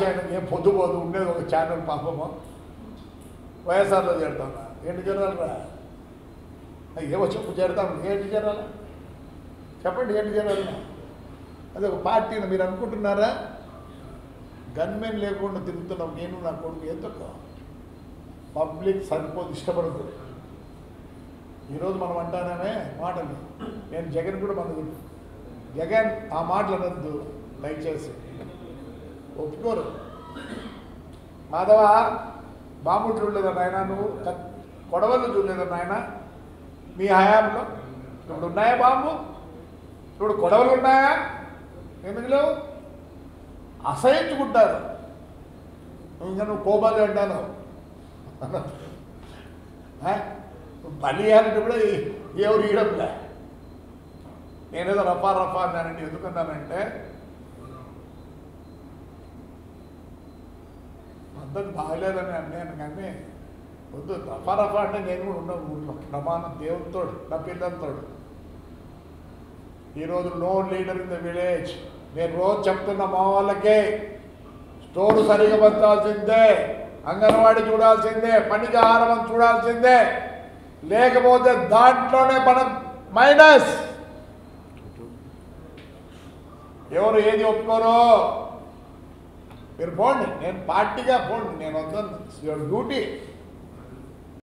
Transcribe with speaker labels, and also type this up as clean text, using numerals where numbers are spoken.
Speaker 1: రాశాను ఏం పొద్దుపోదు ఉండేది ఒక ఛానల్ పాపము వైఎస్ఆర్లో చేరుతాను ఏంటి చేరాలరా ఏమో చెప్పు చేరుతాం ఏంటి చేరాలి చెప్పండి ఏంటి చేరాలి అది ఒక పార్టీని మీరు అనుకుంటున్నారా గన్మెన్ లేకుండా తిరుగుతున్నాం నేను నా కొడుకు ఎందుకు పబ్లిక్ సరిపోదు ఇష్టపడుతుంది ఈరోజు మనం అంటానే మాటలు నేను జగన్ కూడా మనకు జగన్ ఆ మాటలు అనద్దు దయచేసి ఒప్పుకోరు మాధవ బాంబు చూడలేదా నాయన నువ్వు కొడవలు చూడలేదా నాయన మీ హయాంలో ఇప్పుడు ఉన్నాయా బాంబు ఇప్పుడు కొడవలు ఉన్నాయా ఎందుకు లేవు అసహించుకుంటారు ఇంకా నువ్వు కోపాలు అంటాను బలి అంటే కూడా ఎవరు ఇయడంలే నేనేదో రఫా అన్నానండి ఎందుకన్నానంటే పద్ధతి బాగలేదని అన్నాను కానీ వద్దు రఫా అంటే నేను కూడా ఉన్న ఊళ్ళో ప్రమాణం దేవునితోడు నా పిల్లలతోడు ఈరోజు no leader in the village నేను రోజు చెప్తున్న మా వాళ్ళకే స్టోర్ సరిగా పంచాల్సిందే అంగన్వాడీ చూడాల్సిందే పనికి ఆహారం చూడాల్సిందే లేకపోతే దాంట్లోనే మనం మైనస్ ఎవరు ఏది ఒప్పుకోరు మీరు పోండి నేను పార్టీగా పోండి నేను వద్దాను యువర్ డ్యూటీ